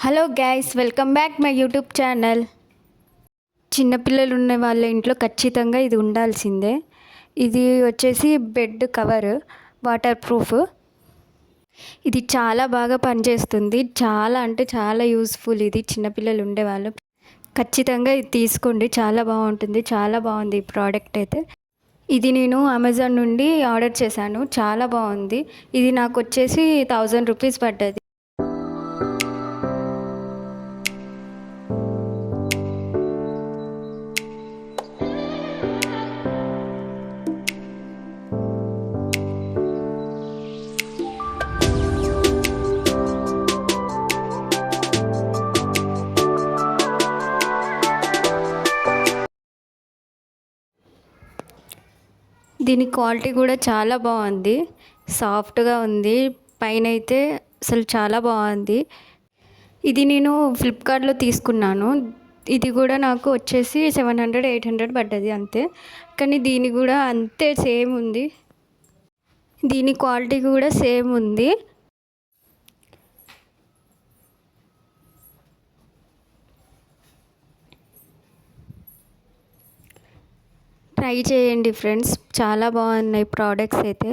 Hello guys, welcome back my YouTube channel. చిన్నపిల్లలు ఉన్న వాళ్ళ ఇంట్లో ఖచ్చితంగా ఇది ఉండాల్సిందే. ఇది వచ్చేసి బెడ్ కవర్, వాటర్ ప్రూఫ్. ఇది చాలా బాగా పనిచేస్తుంది. చాలా అంటే చాలా యూస్ఫుల్. ఇది చిన్నపిల్లలు ఉండేవాళ్ళు ఖచ్చితంగా ఇది తీసుకోండి. చాలా బాగుంటుంది. చాలా బాగుంది ఈ ప్రోడక్ట్ అయితే. ఇది నేను అమెజాన్ నుండి ఆర్డర్ చేశాను. చాలా బాగుంది. ఇది నాకు వచ్చేసి 1000 రూపీస్ పడ్డది. దీని క్వాలిటీ కూడా చాలా బాగుంది. సాఫ్ట్గా ఉంది. పైన అయితే అసలు చాలా బాగుంది. ఇది నేను ఫ్లిప్కార్ట్లో తీసుకున్నాను. ఇది కూడా నాకు వచ్చేసి 700 800 పడ్డది అంతే. కానీ దీని కూడా అంతే సేమ్ ఉంది. దీని క్వాలిటీ కూడా సేమ్ ఉంది. ట్రై చేయండి ఫ్రెండ్స్. చాలా బాగున్నాయి ప్రోడక్ట్స్ అయితే.